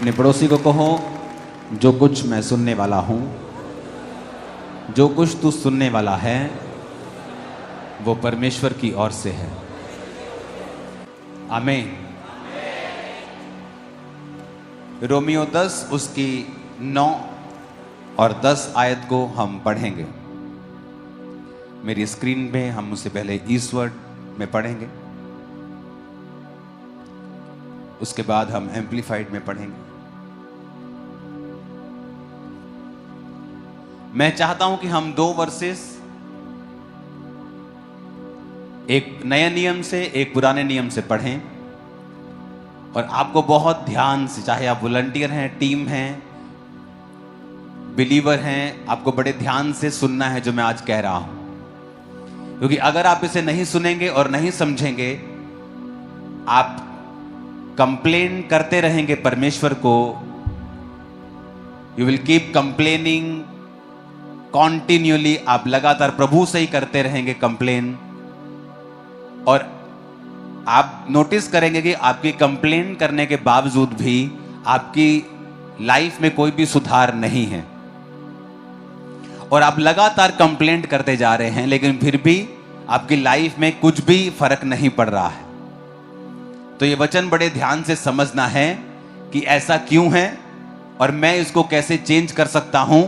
अपने पड़ोसी को कहो, जो कुछ मैं सुनने वाला हूँ, जो कुछ तू सुनने वाला है वो परमेश्वर की ओर से है। आमीन। रोमियो 10 उसकी 9 और 10 आयत को हम पढ़ेंगे। मेरी स्क्रीन पे हम उससे पहले ईस्ट वर्ड में पढ़ेंगे, उसके बाद हम एम्पलीफाइड में पढ़ेंगे। मैं चाहता हूं कि हम 2 वर्सेस, एक नए नियम से एक पुराने नियम से पढ़ें, और आपको बहुत ध्यान से, चाहे आप वॉलंटियर हैं, टीम हैं, बिलीवर हैं, आपको बड़े ध्यान से सुनना है जो मैं आज कह रहा हूं। क्योंकि अगर आप इसे नहीं सुनेंगे और नहीं समझेंगे, आप कंप्लेन करते रहेंगे परमेश्वर को। You will keep complaining continuously. आप लगातार प्रभु से ही करते रहेंगे कंप्लेन, और आप नोटिस करेंगे कि आपकी कंप्लेन करने के बावजूद भी आपकी लाइफ में कोई भी सुधार नहीं है, और आप लगातार कंप्लेंट करते जा रहे हैं, लेकिन फिर भी आपकी लाइफ में कुछ भी फर्क नहीं पड़ रहा है। तो ये वचन बड़े ध्यान से समझना है कि ऐसा क्यों है और मैं इसको कैसे चेंज कर सकता हूं,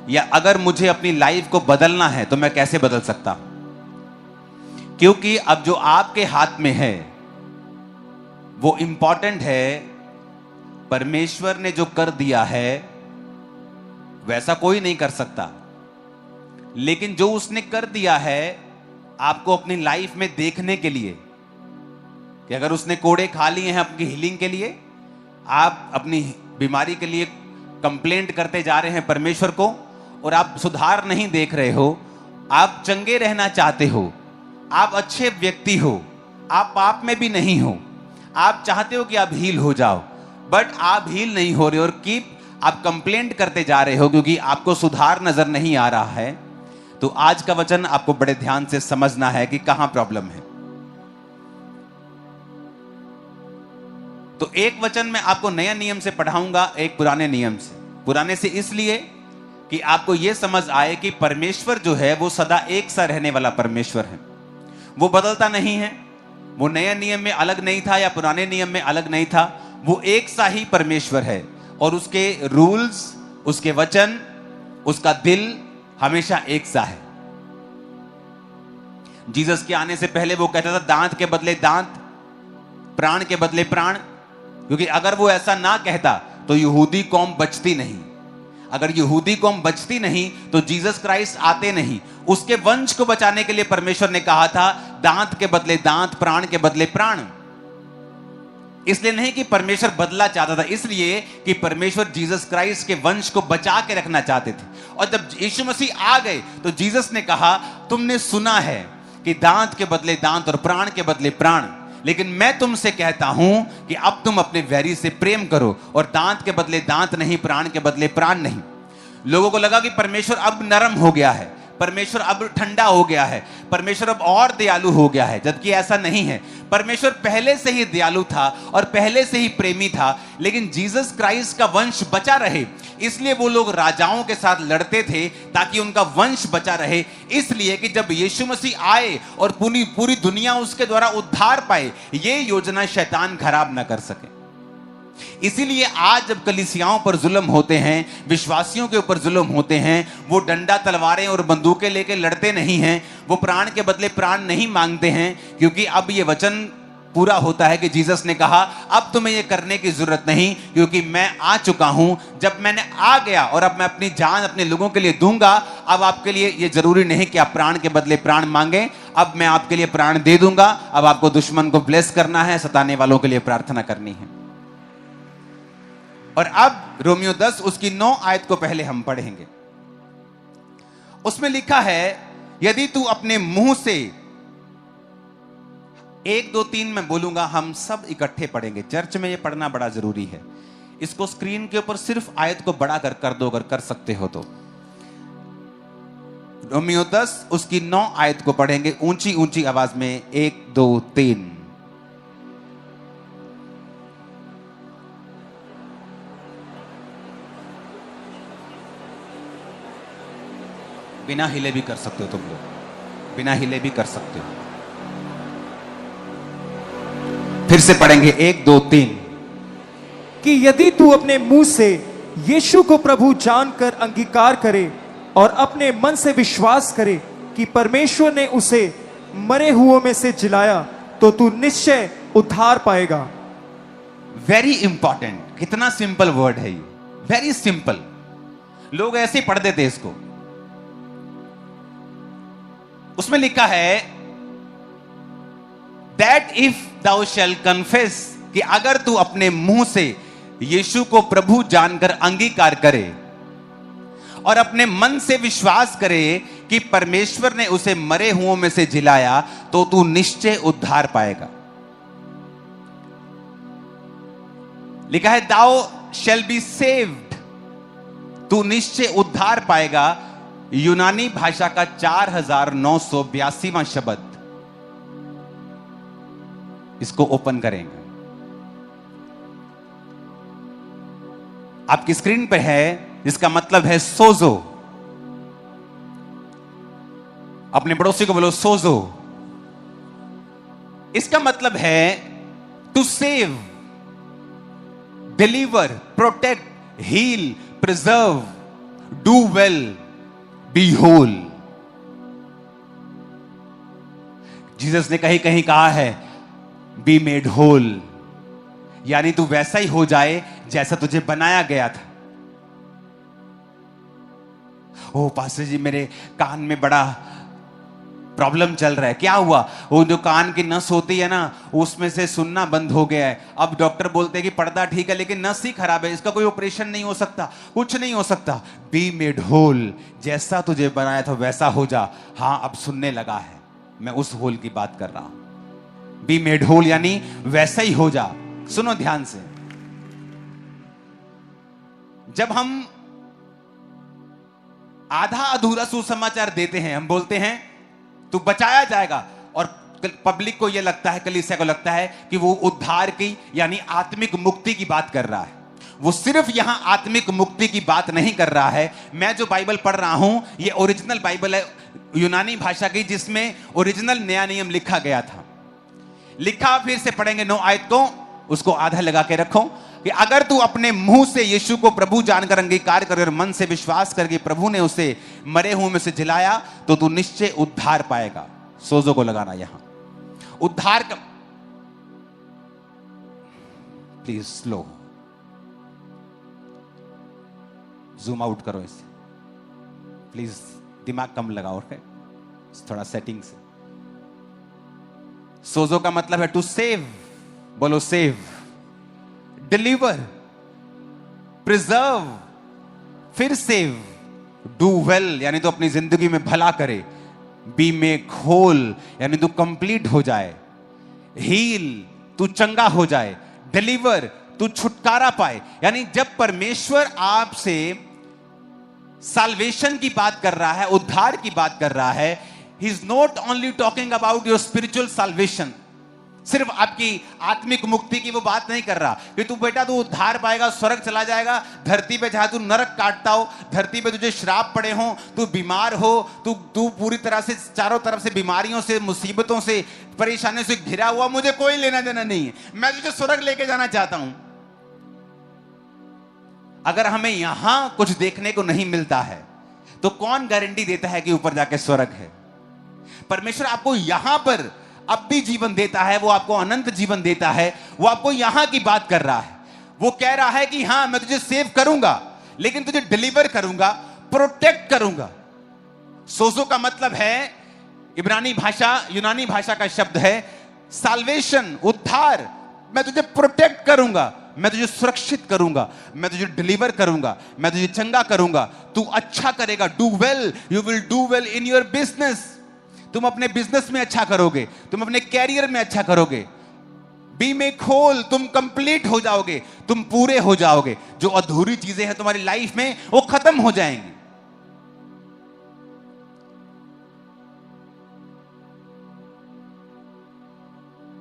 या अगर मुझे अपनी लाइफ को बदलना है तो मैं कैसे बदल सकता हूं। क्योंकि अब जो आपके हाथ में है वो इंपॉर्टेंट है। परमेश्वर ने जो कर दिया है वैसा कोई नहीं कर सकता, लेकिन जो उसने कर दिया है आपको अपनी लाइफ में देखने के लिए, कि अगर उसने कोड़े खा लिए हैं आपकी हीलिंग के लिए, आप अपनी बीमारी के लिए कंप्लेंट करते जा रहे हैं परमेश्वर को, और आप सुधार नहीं देख रहे हो, आप चंगे रहना चाहते हो, आप अच्छे व्यक्ति हो, आप पाप में भी नहीं हो, आप चाहते हो कि आप हील हो जाओ, बट आप हील नहीं हो रहे, और आप कंप्लेंट करते जा रहे हो क्योंकि आपको सुधार नजर नहीं आ रहा है। तो आज का वचन आपको बड़े ध्यान से समझना है कि कहां प्रॉब्लम है। तो एक वचन मैं आपको नया नियम से पढ़ाऊंगा, एक पुराने नियम से। पुराने से इसलिए कि आपको यह समझ आए कि परमेश्वर जो है वो सदा एक सा रहने वाला परमेश्वर है, वो बदलता नहीं है। वो नया नियम में अलग नहीं था या पुराने नियम में अलग नहीं था, वो एक सा ही परमेश्वर है, और उसके रूल्स, उसके वचन, उसका दिल हमेशा एक सा है। जीसस के आने से पहले वो कहता था दांत के बदले दांत, प्राण के बदले प्राण, क्योंकि अगर वो ऐसा ना कहता तो यहूदी कौम बचती नहीं। अगर यहूदी कौम बचती नहीं तो जीसस क्राइस्ट आते नहीं। उसके वंश को बचाने के लिए परमेश्वर ने कहा था दांत के बदले दांत, प्राण के बदले प्राण। इसलिए नहीं कि परमेश्वर बदला चाहता था, इसलिए कि परमेश्वर जीसस क्राइस्ट के वंश को बचा के रखना चाहते थे। और जब यीशु मसीह आ गए तो जीसस ने कहा तुमने सुना है कि दांत के बदले दांत और प्राण के बदले प्राण, लेकिन मैं तुमसे कहता हूं कि अब तुम अपने वैरी से प्रेम करो, और दांत के बदले दांत नहीं, प्राण के बदले प्राण नहीं। लोगों को लगा कि परमेश्वर अब नरम हो गया है, परमेश्वर अब ठंडा हो गया है, परमेश्वर अब और दयालु हो गया है, जबकि ऐसा नहीं है। परमेश्वर पहले से ही दयालु था और पहले से ही प्रेमी था, लेकिन जीसस क्राइस्ट का वंश बचा रहे, इसलिए वो लोग राजाओं के साथ लड़ते थे ताकि उनका वंश बचा रहे। इसलिए कि जब यीशु मसीह आए और पूरी दुनिया उसके द्वारा उद्धार पाए, ये योजना शैतान खराब ना कर सके। इसीलिए आज जब कलीसियाओं पर जुल्म होते हैं, विश्वासियों के ऊपर जुल्म होते हैं, वो डंडा, तलवारें और बंदूकें लेके लड़ते नहीं हैं, वो प्राण के बदले प्राण नहीं मांगते हैं, क्योंकि अब ये वचन पूरा होता है कि जीसस ने कहा अब तुम्हें ये करने की जरूरत नहीं, क्योंकि मैं आ चुका हूं। जब मैंने आ गया और अब मैं अपनी जान अपने लोगों के लिए दूंगा, अब आपके लिए ये जरूरी नहीं कि आप प्राण के बदले प्राण मांगे, अब मैं आपके लिए प्राण दे दूंगा। अब आपको दुश्मन को ब्लेस करना है, सताने वालों के लिए प्रार्थना करनी है। और अब रोमियो 10 उसकी 9 आयत को पहले हम पढ़ेंगे। उसमें लिखा है यदि तू अपने मुंह से, 1 2 3 मैं बोलूंगा, हम सब इकट्ठे पढ़ेंगे। चर्च में ये पढ़ना बड़ा जरूरी है। इसको स्क्रीन के ऊपर सिर्फ आयत को बड़ा कर दो अगर कर सकते हो तो। रोमियो 10 उसकी 9 आयत को पढ़ेंगे ऊंची ऊंची आवाज में। 1 2 3। बिना हिले भी कर सकते हो तुम लोग, बिना हिले भी कर सकते हो। फिर से पढ़ेंगे 1 2 3 कि यदि तू अपने मुंह से यीशु को प्रभु जानकर अंगीकार करे और अपने मन से विश्वास करे कि परमेश्वर ने उसे मरे हुओं में से जिलाया, तो तू निश्चय उद्धार पाएगा। वेरी इंपॉर्टेंट, कितना सिंपल वर्ड है ये, वेरी सिंपल। लोग ऐसे ही पढ़ देते इसको। उसमें लिखा है that if thou shall confess, कि अगर तू अपने मुंह से यीशु को प्रभु जानकर अंगीकार करे और अपने मन से विश्वास करे कि परमेश्वर ने उसे मरे हुओं में से जिलाया, तो तू निश्चय उद्धार पाएगा। लिखा है thou shall be saved, तू निश्चय उद्धार पाएगा। यूनानी भाषा का 4982वां शब्द, इसको ओपन करेंगे। आपकी स्क्रीन पे है, इसका मतलब है सोजो। अपने पड़ोसी को बोलो सोजो। इसका मतलब है to save, deliver, protect, heal, preserve, do well, be whole. Jesus ने कहीं कहीं कहा है बी मेड होल, यानी तू वैसा ही हो जाए जैसा तुझे बनाया गया था। ओ पास्टर जी, मेरे कान में बड़ा प्रॉब्लम चल रहा है। क्या हुआ? वो जो कान की नस होती है ना, उसमें से सुनना बंद हो गया है। अब डॉक्टर बोलते हैं कि पर्दा ठीक है लेकिन नस ही खराब है, इसका कोई ऑपरेशन नहीं हो सकता, कुछ नहीं हो सकता। बी मेड होल, जैसा तुझे बनाया था वैसा हो जा। हाँ, अब सुनने लगा है, मैं उस होल की बात कर रहा हूं। बी मेड होल यानी वैसा ही हो जा। सुनो ध्यान से, जब हम आधा अधूरा सुसमाचार देते हैं, हम बोलते हैं तू बचाया जाएगा, और पब्लिक को यह लगता है, कलीसिया को लगता है कि वो उद्धार की यानी आत्मिक मुक्ति की बात कर रहा है। वो सिर्फ यहां आत्मिक मुक्ति की बात नहीं कर रहा है। मैं जो बाइबल पढ़ रहा हूं, ये ओरिजिनल बाइबल है यूनानी भाषा की, जिसमें ओरिजिनल नया नियम लिखा गया था। लिखा फिर से पढ़ेंगे 9 आयत को, उसको आधा लगा के रखो, कि अगर तू अपने मुंह से यीशु को प्रभु जानकर अंगीकार करे और मन से विश्वास करके प्रभु ने उसे मरे हुए में से जिलाया, तो तू निश्चय उद्धार पाएगा। सोजो को लगाना यहां। उद्धार का प्लीज स्लो, जूम आउट करो इसे प्लीज, दिमाग कम लगाओ, थोड़ा सेटिंग से। सोजो का मतलब है टू सेव, बोलो सेव, डिलीवर, प्रिजर्व, फिर सेव, डू वेल यानी तो अपनी जिंदगी में भला करे, बी मेक होल यानी तू कंप्लीट हो जाए, हील तू चंगा हो जाए, डिलीवर तू छुटकारा पाए। यानी जब परमेश्वर आपसे साल्वेशन की बात कर रहा है, उद्धार की बात कर रहा है, he is not only talking about your spiritual salvation, सिर्फ आपकी आत्मिक मुक्ति की वो बात नहीं कर रहा कि तू बेटा तू उद्धार पाएगा, स्वर्ग चला जाएगा। धरती पे जहां तू नरक काटता हो, धरती पे तुझे श्राप पड़े हो, तू बीमार हो, तू पूरी तरह से चारों तरफ से बीमारियों से, मुसीबतों से, परेशानियों से घिरा हुआ, मुझे कोई लेना देना नहीं है, मैं तुझे स्वर्ग लेके जाना चाहता हूं। अगर हमें यहां कुछ देखने को नहीं मिलता है, तो कौन गारंटी देता है कि ऊपर जाके स्वर्ग है? परमेश्वर आपको यहां पर अब भी जीवन देता है, वो आपको अनंत जीवन देता है। वो आपको यहां की बात कर रहा है। वो कह रहा है कि हां मैं तुझे सेव करूंगा, लेकिन तुझे डिलीवर करूंगा, प्रोटेक्ट करूंगा। सोजो का मतलब है इब्रानी भाषा, यूनानी भाषा का शब्द है साल्वेशन, उद्धार। मैं तुझे प्रोटेक्ट करूंगा, मैं तुझे सुरक्षित करूंगा, मैं तुझे डिलीवर करूंगा, मैं तुझे चंगा करूंगा, तू अच्छा करेगा। Do well, you will do well in your business, तुम अपने बिजनेस में अच्छा करोगे, तुम अपने कैरियर में अच्छा करोगे। बी मेक होल, तुम कंप्लीट हो जाओगे, तुम पूरे हो जाओगे। जो अधूरी चीजें हैं तुम्हारी लाइफ में वो खत्म हो जाएंगी।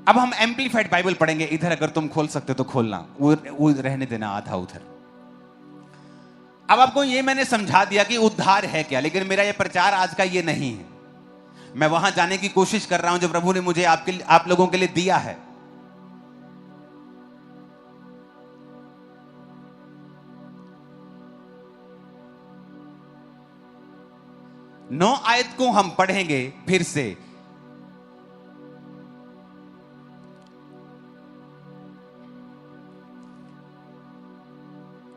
अब हम एम्पलीफाइड बाइबल पढ़ेंगे। इधर अगर तुम खोल सकते हो तो खोलना, वो रहने देना आधा उधर। अब आपको ये मैंने समझा दिया कि उद्धार है क्या, लेकिन मेरा ये प्रचार आज का ये नहीं है। मैं वहां जाने की कोशिश कर रहा हूं जो प्रभु ने मुझे आप लोगों के लिए दिया है। 9 आयत को हम पढ़ेंगे फिर से।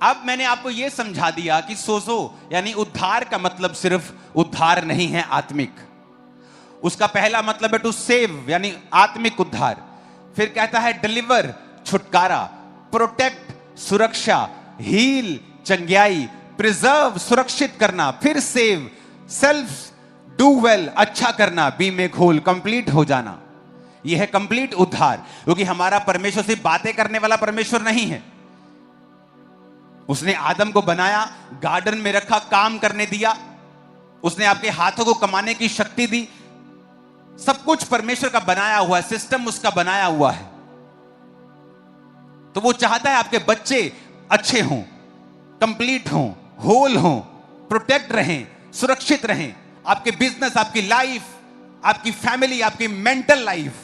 अब मैंने आपको यह समझा दिया कि सोजो यानी उद्धार का मतलब सिर्फ उद्धार नहीं है आत्मिक। उसका पहला मतलब है टू सेव यानी आत्मिक उद्धार। फिर कहता है डिलीवर छुटकारा, प्रोटेक्ट सुरक्षा, हील चंगियाई, प्रिजर्व सुरक्षित करना, फिर सेव सेल्फ डू वेल अच्छा करना, बी में होल कंप्लीट हो जाना। यह है कंप्लीट उद्धार। क्योंकि हमारा परमेश्वर सिर्फ बातें करने वाला परमेश्वर नहीं है। उसने आदम को बनाया, गार्डन में रखा, काम करने दिया, उसने आपके हाथों को कमाने की शक्ति दी। सब कुछ परमेश्वर का बनाया हुआ है, सिस्टम उसका बनाया हुआ है। तो वो चाहता है आपके बच्चे अच्छे हों, कंप्लीट हों, होल हों, प्रोटेक्ट रहें, सुरक्षित रहें। आपके बिजनेस, आपकी लाइफ, आपकी फैमिली, आपकी मेंटल लाइफ।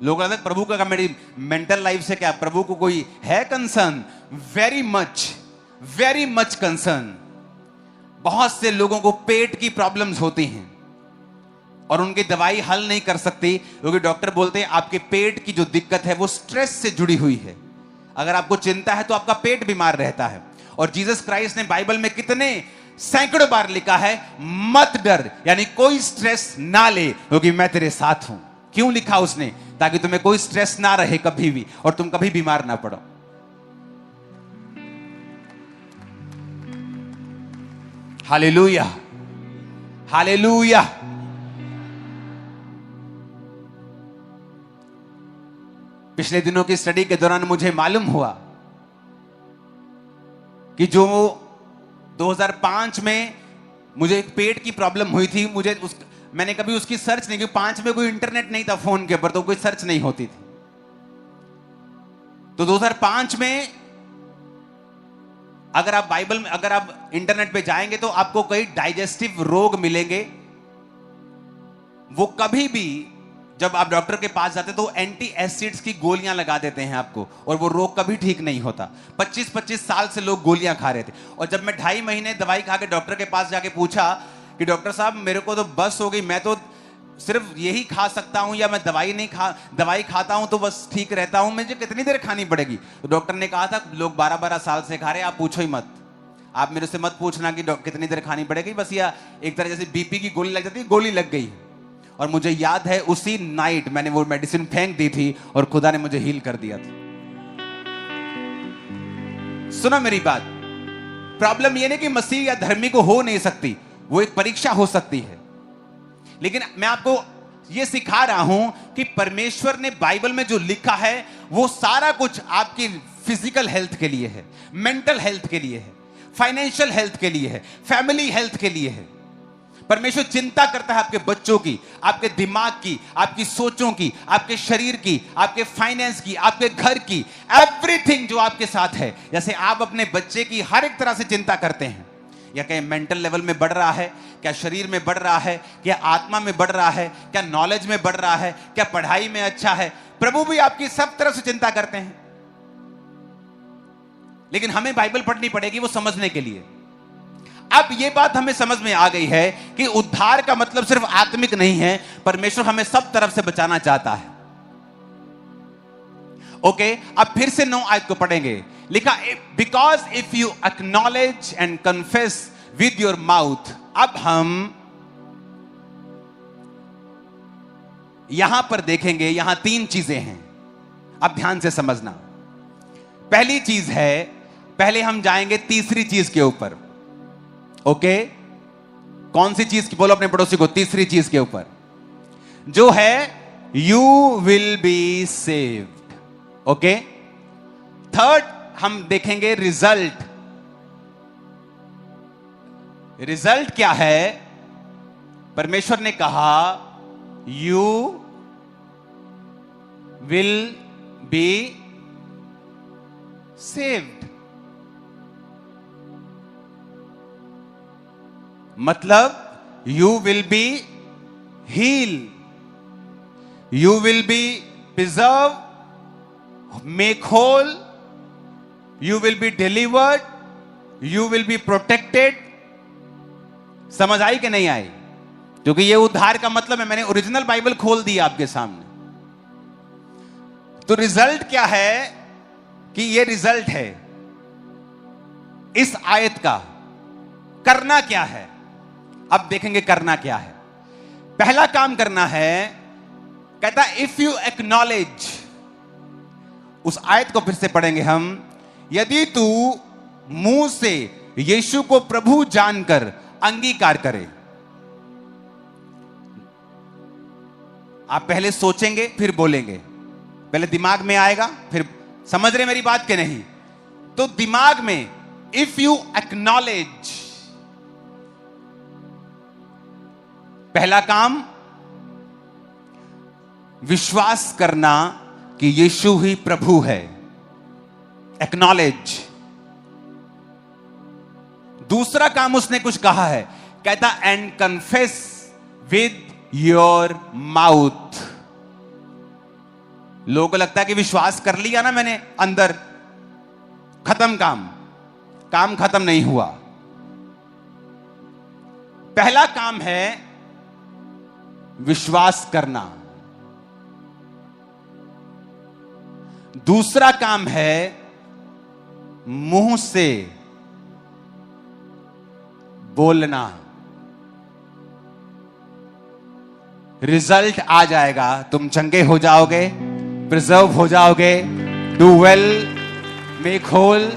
लोग कहते हैं प्रभु का मेरी मेंटल लाइफ से क्या, प्रभु को कोई है कंसर्न? Very much concern. बहुत से लोगों को पेट की प्रॉब्लम्स होती हैं और उनकी दवाई हल नहीं कर सकती, क्योंकि डॉक्टर बोलते हैं आपके पेट की जो दिक्कत है वो स्ट्रेस से जुड़ी हुई है। अगर आपको चिंता है तो आपका पेट बीमार रहता है। और जीसस क्राइस्ट ने बाइबल में कितने सैकड़ों बार लिखा है, मत डर, यानी कोई स्ट्रेस ना ले क्योंकि मैं तेरे साथ हूं। क्यों लिखा उसने? ताकि तुम्हें कोई स्ट्रेस ना रहे कभी भी और तुम कभी बीमार ना पड़ो। Hallelujah, hallelujah. पिछले दिनों की स्टडी के दौरान मुझे मालूम हुआ कि जो 2005 में मुझे एक पेट की प्रॉब्लम हुई थी, मैंने कभी उसकी सर्च नहीं की। 5 में कोई इंटरनेट नहीं था फोन के ऊपर, तो कोई सर्च नहीं होती थी। तो 2005 में अगर आप बाइबल में, अगर आप इंटरनेट पे जाएंगे तो आपको कई डाइजेस्टिव रोग मिलेंगे। वो कभी भी जब आप डॉक्टर के पास जाते तो एंटी एसिड्स की गोलियां लगा देते हैं आपको, और वो रोग कभी ठीक नहीं होता। 25-25 साल से लोग गोलियां खा रहे थे। और जब मैं 2.5 महीने दवाई खा के डॉक्टर के पास जाके पूछा कि डॉक्टर साहब मेरे को तो बस हो गई, मैं तो सिर्फ यही खा सकता हूं, या मैं दवाई खाता हूं तो बस ठीक रहता हूं, मुझे कितनी देर खानी पड़ेगी? तो डॉक्टर ने कहा था लोग 12-12 साल से खा रहे हैं, आप पूछो ही मत। आप मेरे से मत पूछना कि कितनी देर खानी पड़ेगी, बस या एक तरह जैसे बीपी की गोली लग जाती है, गोली लग गई। और मुझे याद है उसी नाइट मैंने वो मेडिसिन फेंक दी थी और खुदा ने मुझे हील कर दिया था। सुनो मेरी बात, प्रॉब्लम ये नहीं कि मसीह या धर्मी को हो नहीं सकती, वो एक परीक्षा हो सकती है। लेकिन मैं आपको यह सिखा रहा हूं कि परमेश्वर ने बाइबल में जो लिखा है वो सारा कुछ आपकी फिजिकल हेल्थ के लिए है, मेंटल हेल्थ के लिए है, फाइनेंशियल हेल्थ के लिए है, फैमिली हेल्थ के लिए है। परमेश्वर चिंता करता है आपके बच्चों की, आपके दिमाग की, आपकी सोचों की, आपके शरीर की, आपके फाइनेंस की, आपके घर की, एवरीथिंग जो आपके साथ है। जैसे आप अपने बच्चे की हर एक तरह से चिंता करते हैं, या कहीं मेंटल लेवल में बढ़ रहा है, क्या शरीर में बढ़ रहा है, क्या आत्मा में बढ़ रहा है, क्या नॉलेज में बढ़ रहा है, क्या पढ़ाई में अच्छा है, प्रभु भी आपकी सब तरह से चिंता करते हैं। लेकिन हमें बाइबल पढ़नी पड़ेगी वो समझने के लिए। अब ये बात हमें समझ में आ गई है कि उद्धार का मतलब सिर्फ आत्मिक नहीं है, परमेश्वर हमें सब तरफ से बचाना चाहता है। ओके, अब फिर से 9 आयत को पढ़ेंगे। लिखा, because if you acknowledge and confess with your mouth. अब हम यहां पर देखेंगे, यहां 3 चीजें हैं, अब ध्यान से समझना। पहली चीज है, पहले हम जाएंगे तीसरी चीज के ऊपर। ओके, कौन सी चीज की? बोलो अपने पड़ोसी को, तीसरी चीज के ऊपर जो है you will be saved. Okay, third हम देखेंगे रिजल्ट। रिजल्ट क्या है? परमेश्वर ने कहा यू विल बी सेव्ड। मतलब you will be heal, you will be preserve, make whole, you will be delivered, you will be protected. समझ आई कि नहीं आई? क्योंकि ये उद्धार का मतलब है। मैंने ओरिजिनल बाइबल खोल दी आपके सामने। तो रिजल्ट क्या है कि ये रिजल्ट है इस आयत का। करना क्या है? अब देखेंगे करना क्या है। पहला काम करना है, कहता इफ यू एक्नॉलेज, उस आयत को फिर से पढ़ेंगे हम। यदि तू मुंह से यीशु को प्रभु जानकर अंगीकार करे। आप पहले सोचेंगे फिर बोलेंगे, पहले दिमाग में आएगा फिर। समझ रहे मेरी बात के नहीं? तो दिमाग में इफ यू एक्नॉलेज, पहला काम विश्वास करना कि यीशु ही प्रभु है। एक्नॉलेज। दूसरा काम उसने कुछ कहा है, कहता and confess with your mouth. लोगों को लगता है कि विश्वास कर लिया ना मैंने अंदर, खत्म काम। काम खत्म नहीं हुआ। पहला काम है विश्वास करना, दूसरा काम है मुंह से बोलना। रिजल्ट आ जाएगा, तुम चंगे हो जाओगे, प्रिजर्व हो जाओगे, डू वेल, मेक होल।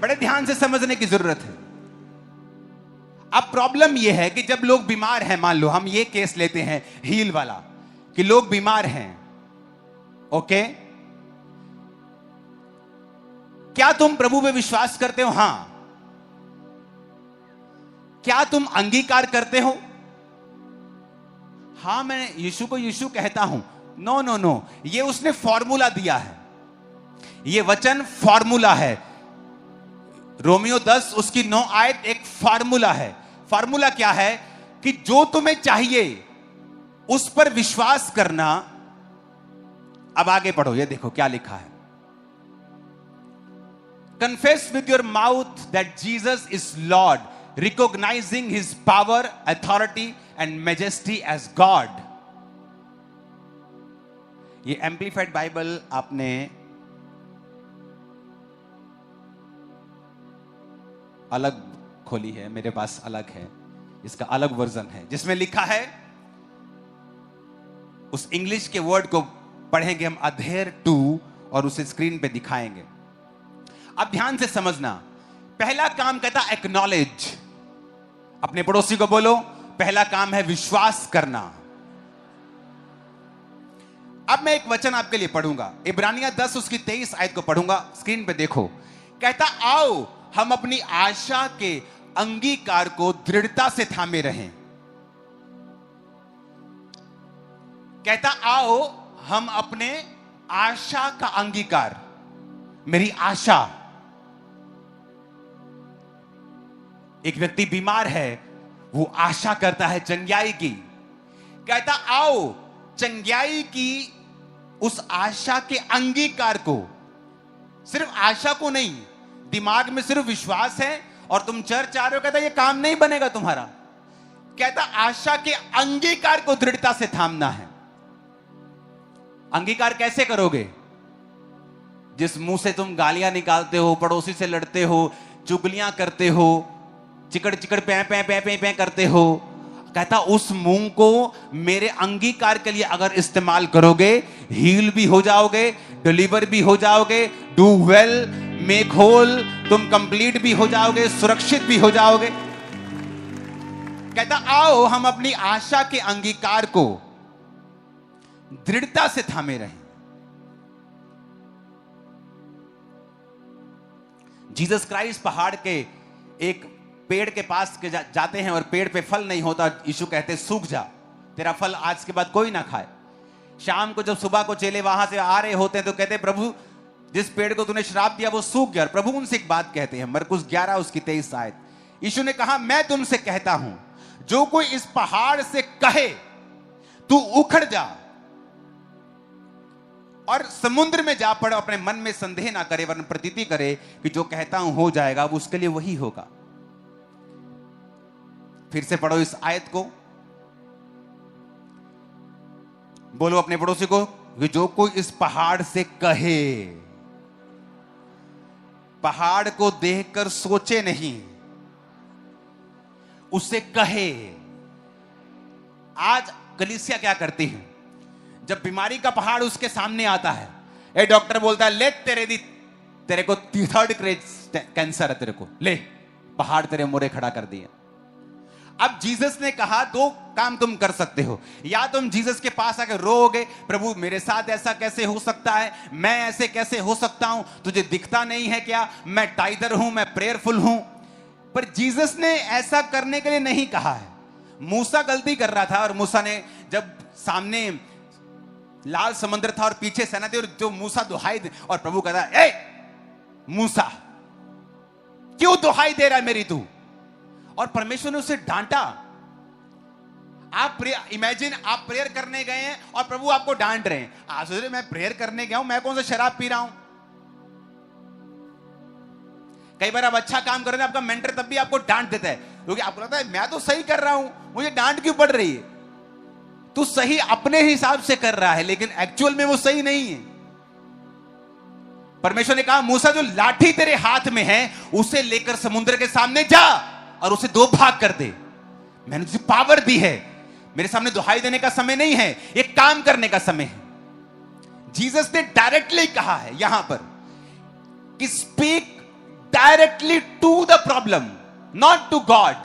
बड़े ध्यान से समझने की जरूरत है। अब प्रॉब्लम यह है कि जब लोग बीमार हैं, मान लो हम ये केस लेते हैं हील वाला, कि लोग बीमार हैं, ओके, क्या तुम प्रभु में विश्वास करते हो? हां। क्या तुम अंगीकार करते हो? हां, मैं यीशु को यीशु कहता हूं। नो नो नो, ये उसने फॉर्मूला दिया है। ये वचन फॉर्मूला है। रोमियो 10 उसकी 9 आयत एक फार्मूला है। फार्मूला क्या है कि जो तुम्हें चाहिए उस पर विश्वास करना। अब आगे पढ़ो, ये देखो क्या लिखा है। Confess with your mouth that Jesus is Lord, recognizing his power, authority and majesty as God. ये एम्प्लीफाइड बाइबल आपने अलग खोली है, मेरे पास अलग है, इसका अलग वर्जन है जिसमें लिखा है, उस इंग्लिश के वर्ड को पढ़ेंगे हम, अधेर टू, और उसे स्क्रीन पे दिखाएंगे। अब ध्यान से समझना। पहला काम कहता एक्नॉलेज। अपने पड़ोसी को बोलो, पहला काम है विश्वास करना। अब मैं एक वचन आपके लिए पढ़ूंगा, इब्रानिया 10 उसकी 23 आयत को पढ़ूंगा, स्क्रीन पे देखो। कहता आओ हम अपनी आशा के अंगीकार को दृढ़ता से थामे रहें। कहता आओ हम अपने आशा का अंगीकार, मेरी आशा। एक व्यक्ति बीमार है, वो आशा करता है चंगाई की। कहता आओ चंगाई की उस आशा के अंगीकार को, सिर्फ आशा को नहीं, दिमाग में सिर्फ विश्वास है और तुम चर्च आ रहे हो, कहता ये काम नहीं बनेगा तुम्हारा। कहता आशा के अंगीकार को दृढ़ता से थामना है। अंगीकार कैसे करोगे? जिस मुंह से तुम गालियां निकालते हो, पड़ोसी से लड़ते हो, चुगलियां करते हो, चिकड़ चिकड़ पै पै पै पै पै करते हो, कहता उस मुंह को मेरे अंगीकार के लिए अगर इस्तेमाल करोगे, हील भी हो जाओगे, डिलीवर भी हो जाओगे, डू वेल, मेक होल, तुम कंप्लीट भी हो जाओगे, सुरक्षित भी हो जाओगे। कहता आओ हम अपनी आशा के अंगीकार को दृढ़ता से थामे रहें। जीसस क्राइस्ट पहाड़ के एक पेड़ के पास के जाते हैं और पेड़ पे फल नहीं होता। यीशु कहते सूख जा, तेरा फल आज के बाद कोई ना खाए। शाम को जब सुबह को चेले वहां से आ रहे होते हैं तो कहते प्रभु जिस पेड़ को तूने श्राप दिया वो सूख गया। प्रभु उनसे एक बात कहते हैं, मरकुस 11 उसकी 23 आयत, यीशु ने कहा मैं तुमसे कहता हूं, जो कोई इस पहाड़ से कहे तू उखड़ जा और समुद्र में जा पड़, अपने मन में संदेह ना करे वरन प्रतीति करे कि जो कहता हूं हो जाएगा, वो उसके लिए वही होगा। फिर से पढ़ो इस आयत को, बोलो अपने पड़ोसी को कि जो कोई इस पहाड़ से कहे, पहाड़ को देखकर सोचे नहीं, उसे कहे। आज कलीसिया क्या करती है, जब बीमारी का पहाड़ उसके सामने आता है, ए डॉक्टर बोलता है ले तेरे को 3rd ग्रेड कैंसर है, तेरे को ले पहाड़ तेरे मोरे खड़ा कर दिया। अब जीसस ने कहा दो काम तुम कर सकते हो, या तुम जीसस के पास आकर रोओगे, प्रभु मेरे साथ ऐसा कैसे हो सकता है, मैं ऐसे कैसे हो सकता हूं, तुझे दिखता नहीं है क्या, मैं टाइदर हूं, मैं प्रेयरफुल हूं। पर जीसस ने ऐसा करने के लिए नहीं कहा है। मूसा गलती कर रहा था, और मूसा ने जब सामने लाल समंदर था और पीछे सेना थी, और जो मूसा दुहाई दे, और प्रभु कहता है ए मूसा क्यों दुहाई दे रहा है मेरी तू, और परमेश्वर ने उसे डांटा। आप इमेजिन आप प्रेयर करने गए हैं और प्रभु आपको डांट रहे हैं। आप सोच रहे मैं प्रेयर करने गया हूं, मैं कौन सा शराब पी रहा हूं। कई बार आप अच्छा काम कर रहे हैं, आपका मेंटर तब भी आपको डांट देता है, क्योंकि आपको लगता है मैं तो सही कर रहा हूं, मुझे डांट क्यों पड़ रही है। तू सही अपने हिसाब से कर रहा है, लेकिन एक्चुअल में वो सही नहीं है। परमेश्वर ने कहा मूसा जो लाठी तेरे हाथ में है उसे लेकर समुद्र के सामने जा और उसे 2 भाग कर दे। मैंने तुझे पावर दी है, मेरे सामने दुहाई देने का समय नहीं है, एक काम करने का समय है। जीसस ने डायरेक्टली कहा है यहां पर कि speak directly to the problem, not to God.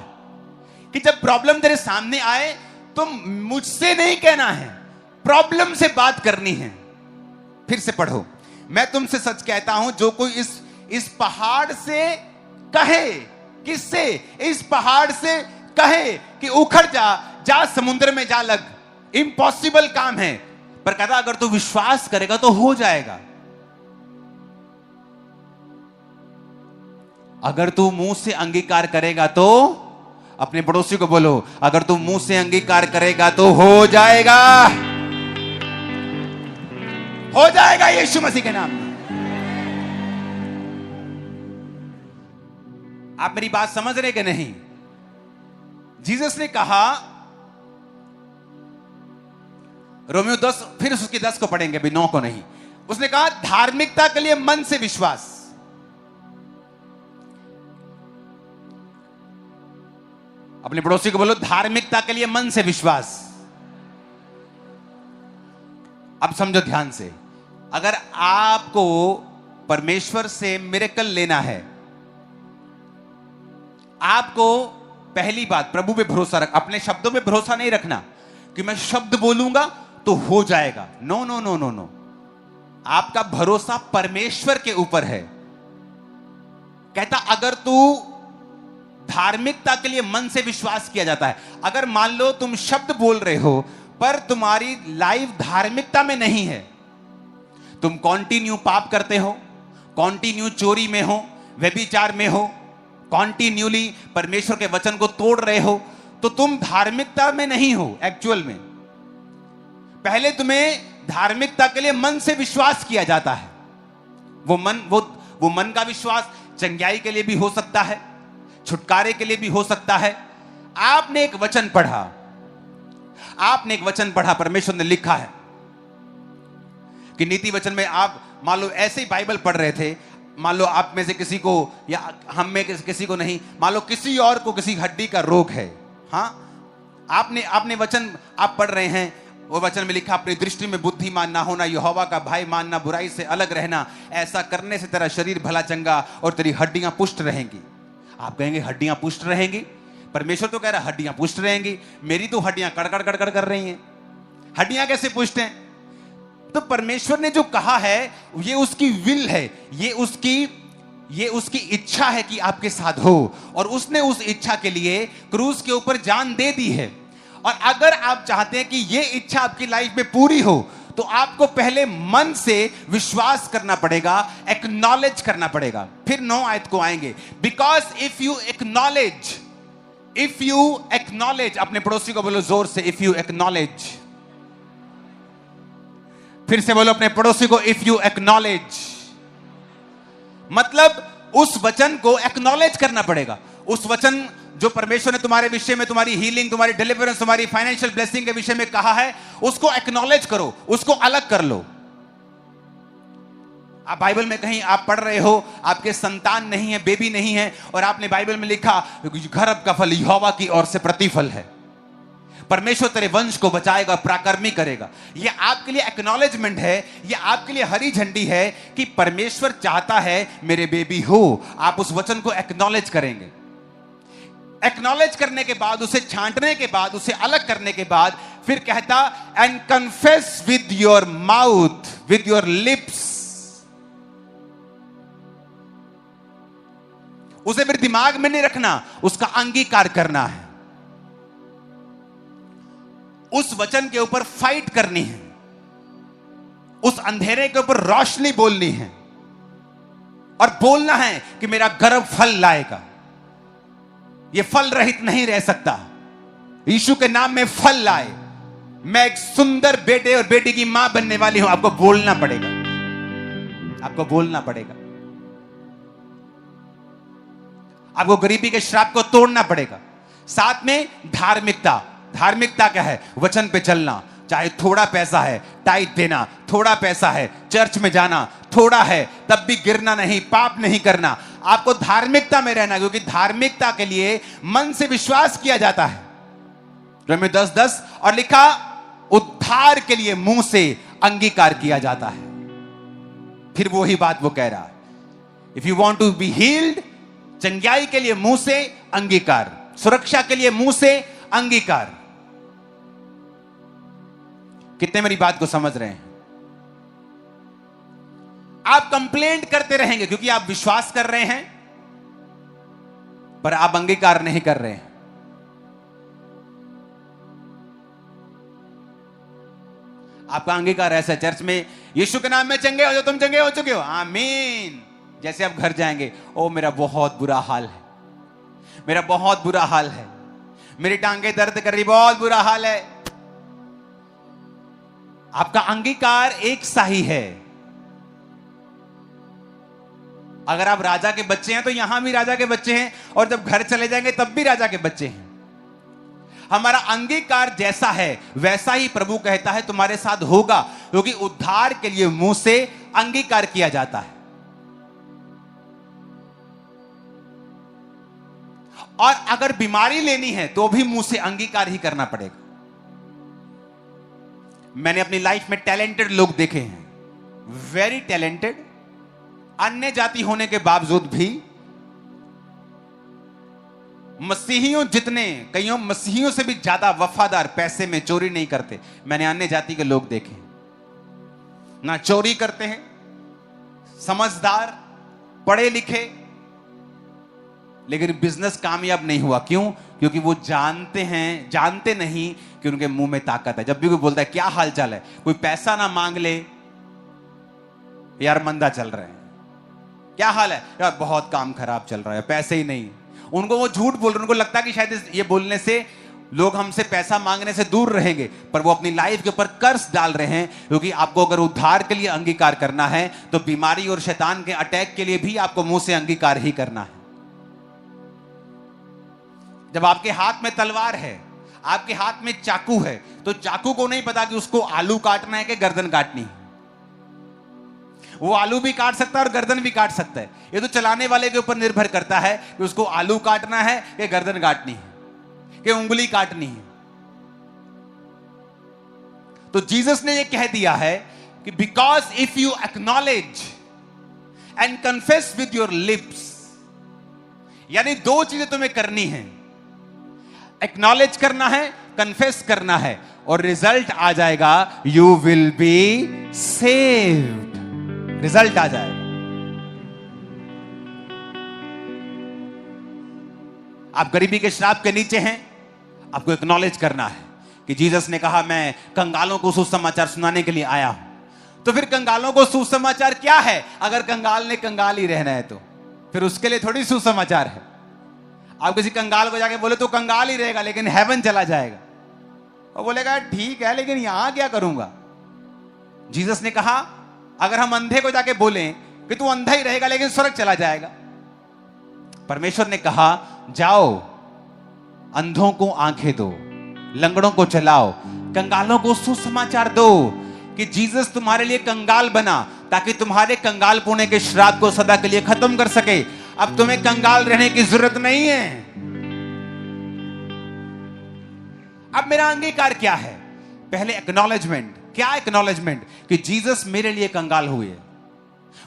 कि जब प्रॉब्लम तेरे सामने आए तो मुझसे नहीं कहना है, प्रॉब्लम से बात करनी है। फिर से पढ़ो, मैं तुमसे सच कहता हूं जो कोई इस पहाड़ से कहे, किससे, इस पहाड़ से कहे कि उखड़ जा समुद्र में जा लग, इम्पॉसिबल काम है, पर कहता अगर तू विश्वास करेगा तो हो जाएगा। अगर तू मुंह से अंगीकार करेगा तो, अपने पड़ोसी को बोलो अगर तू मुंह से अंगीकार करेगा तो हो जाएगा, हो जाएगा यीशु मसीह के नाम में। आप मेरी बात समझ रहे कि नहीं। जीसस ने कहा, रोमियो 10, फिर उसकी 10 को पढ़ेंगे, अभी 9 को नहीं। उसने कहा धार्मिकता के लिए मन से विश्वास। अपने पड़ोसी को बोलो धार्मिकता के लिए मन से विश्वास। अब समझो ध्यान से, अगर आपको परमेश्वर से मिरेकल लेना है, आपको पहली बात प्रभु पे भरोसा रख, अपने शब्दों पे भरोसा नहीं रखना कि मैं शब्द बोलूंगा तो हो जाएगा। No no no no no, आपका भरोसा परमेश्वर के ऊपर है। कहता अगर तू धार्मिकता के लिए मन से विश्वास किया जाता है, अगर मान लो तुम शब्द बोल रहे हो पर तुम्हारी लाइफ धार्मिकता में नहीं है, तुम कॉन्टिन्यू पाप करते हो, कॉन्टिन्यू चोरी में हो, व्यभिचार में हो, कॉन्टिन्यूली परमेश्वर के वचन को तोड़ रहे हो, तो तुम धार्मिकता में नहीं हो एक्चुअल में। पहले तुम्हें धार्मिकता के लिए मन से विश्वास किया जाता है। वो मन का विश्वास चंगाई के लिए भी हो सकता है, छुटकारे के लिए भी हो सकता है। आपने एक वचन पढ़ा, परमेश्वर ने लिखा है कि नीति वचन में आप मान लो ऐसे ही बाइबल पढ़ रहे थे, मान लो आप में से किसी को या हम में किसी को नहीं, मान लो किसी और को किसी हड्डी का रोग है, हाँ, आपने वचन आप पढ़ रहे हैं, वो वचन में लिखा अपनी दृष्टि में बुद्धिमान ना होना, यहोवा का भय मानना, बुराई से अलग रहना, ऐसा करने से तेरा शरीर भला चंगा और तेरी हड्डियां पुष्ट रहेंगी। आप कहेंगे हड्डियां पुष्ट रहेंगी, परमेश्वर तो कह रहा है हड्डियां पुष्ट रहेंगी, मेरी तो हड्डियां कड़कड़ कड़कड़ कर रही हैं, हड्डियां कैसे पुष्ट हैं। तो परमेश्वर ने जो कहा है ये उसकी विल है, ये उसकी इच्छा है कि आपके साथ हो, और उसने उस इच्छा के लिए क्रूस के ऊपर जान दे दी है। और अगर आप चाहते हैं कि ये इच्छा आपकी लाइफ में पूरी हो, तो तो आपको पहले मन से विश्वास करना पड़ेगा, एक्नॉलेज करना पड़ेगा। फिर 9 आयत को आएंगे। बिकॉज इफ यू एक्नॉलेज, अपने पड़ोसी को बोलो जोर से, इफ यू एक्नॉलेज। फिर से बोलो अपने पड़ोसी को, इफ यू एक्नॉलेज। मतलब उस वचन को एक्नॉलेज करना पड़ेगा। उस वचन जो परमेश्वर ने तुम्हारे विषय में, तुम्हारी हीलिंग, तुम्हारी डिलीवरेंस, तुम्हारी फाइनेंशियल ब्लेसिंग के विषय में कहा है, उसको एक्नॉलेज करो, उसको अलग कर लो। आप बाइबल में कहीं आप पढ़ रहे हो, आपके संतान नहीं है, बेबी नहीं है, और आपने बाइबल में लिखा गर्भ का फल यहोवा की ओर से प्रतिफल है, परमेश्वर तेरे वंश को बचाएगा, पराक्रमी करेगा। यह आपके लिए एक्नॉलेजमेंट है, यह आपके लिए हरी झंडी है कि परमेश्वर चाहता है मेरे बेबी हो। आप उस वचन को एक्नॉलेज करेंगे। एक्नॉलेज करने के बाद, उसे छांटने के बाद, उसे अलग करने के बाद, फिर कहता and confess with your mouth, with your lips. उसे फिर दिमाग में नहीं रखना, उसका अंगीकार करना है। उस वचन के ऊपर फाइट करनी है, उस अंधेरे के ऊपर रोशनी बोलनी है, और बोलना है कि मेरा गर्भ फल लाएगा, ये फल रहित नहीं रह सकता। यीशु के नाम में फल लाए, मैं एक सुंदर बेटे और बेटी की मां बनने वाली हूं। आपको बोलना पड़ेगा, आपको बोलना पड़ेगा। आपको गरीबी के श्राप को तोड़ना पड़ेगा। साथ में धार्मिकता। धार्मिकता क्या है? वचन पे चलना, चाहे थोड़ा पैसा है टाइट देना, थोड़ा पैसा है चर्च में जाना, थोड़ा है तब भी गिरना नहीं, पाप नहीं करना। आपको धार्मिकता में रहना, क्योंकि धार्मिकता के लिए मन से विश्वास किया जाता है। रोमी 10:10 और लिखा उद्धार के लिए मुंह से अंगीकार किया जाता है। फिर वही बात वो कह रहा है, if you want to be healed, चंगाई के लिए मुंह से अंगीकार, सुरक्षा के लिए मुंह से अंगीकार। कितने मेरी बात को समझ रहे हैं? आप कंप्लेंट करते रहेंगे क्योंकि आप विश्वास कर रहे हैं, पर आप अंगीकार नहीं कर रहे हैं। आपका अंगीकार ऐसा, चर्च में यीशु के नाम में चंगे हो जो, तुम चंगे हो चुके हो, आमीन। जैसे आप घर जाएंगे, ओ मेरा बहुत बुरा हाल है, मेरा बहुत बुरा हाल है, मेरी टांगे दर्द कर रही, बहुत बुरा हाल है। आपका अंगीकार एक सा ही है। अगर आप राजा के बच्चे हैं तो यहां भी राजा के बच्चे हैं, और जब घर चले जाएंगे तब भी राजा के बच्चे हैं। हमारा अंगीकार जैसा है वैसा ही प्रभु कहता है तुम्हारे साथ होगा, क्योंकि उद्धार के लिए मुंह से अंगीकार किया जाता है। और अगर बीमारी लेनी है तो भी मुंह से अंगीकार ही करना पड़ेगा। मैंने अपनी लाइफ में टैलेंटेड लोग देखे हैं, वेरी टैलेंटेड, अन्य जाति होने के बावजूद भी मसीहियों जितने, कईयों मसीहियों से भी ज्यादा वफादार, पैसे में चोरी नहीं करते। मैंने अन्य जाति के लोग देखे, ना चोरी करते हैं, समझदार, पढ़े लिखे, लेकिन बिजनेस कामयाब नहीं हुआ। क्यों? क्योंकि वो जानते नहीं कि उनके मुंह में ताकत है। जब भी कोई बोलता है क्या हाल चाल है, कोई पैसा ना मांग ले, यार मंदा चल रहा है, क्या हाल है यार, बहुत काम खराब चल रहा है, पैसे ही नहीं। उनको वो झूठ बोल रहे, उनको लगता है कि शायद ये बोलने से लोग हमसे पैसा मांगने से दूर रहेंगे, पर वो अपनी लाइफ के ऊपर कर्ज डाल रहे हैं। क्योंकि आपको अगर उद्धार के लिए अंगीकार करना है तो बीमारी और शैतान के अटैक के लिए भी आपको मुंह से अंगीकार ही करना है। जब आपके हाथ में तलवार है, आपके हाथ में चाकू है, तो चाकू को नहीं पता कि उसको आलू काटना है कि गर्दन काटनी है। वो आलू भी काट सकता है और गर्दन भी काट सकता है। ये तो चलाने वाले के ऊपर निर्भर करता है कि उसको आलू काटना है कि गर्दन काटनी है, कि उंगली काटनी है। तो जीसस ने ये कह दिया है कि because if you acknowledge and confess with your lips, यानी दो चीजें तुम्हें करनी है, एक्नॉलेज करना है, कन्फेस करना है, और रिजल्ट आ जाएगा, you will be saved. Result आ जाएगा। आप गरीबी के श्राप के नीचे हैं, आपको एक्नॉलेज करना है कि जीसस ने कहा मैं कंगालों को सुसमाचार सुनाने के लिए आया हूं। तो फिर कंगालों को सुसमाचार क्या है? अगर कंगाल ने कंगाल ही रहना है तो फिर उसके लिए थोड़ी सुसमाचार है। आप किसी कंगाल को जाके बोले तो कंगाल ही रहेगा, लेकिन हेवन चला जाएगा। और बोलेगा ठीक है, लेकिन यहां क्या करूंगा? जीसस ने कहा अगर हम अंधे को जाके बोलें कि तू अंधा ही रहेगा लेकिन स्वर्ग चला जाएगा। परमेश्वर ने कहा जाओ, अंधों को आंखें दो, लंगड़ों को चलाओ, कंगालों को सुसमाचार दो कि जीसस तुम्हारे लिए कंगाल बना ताकि तुम्हारे कंगाल पुणे के श्राप को सदा के लिए खत्म कर सके। अब तुम्हें कंगाल रहने की जरूरत नहीं है। अब मेरा अंगीकार क्या है? पहले एक्नॉलेजमेंट। क्या एक्नॉलेजमेंट? कि जीसस मेरे लिए कंगाल हुए,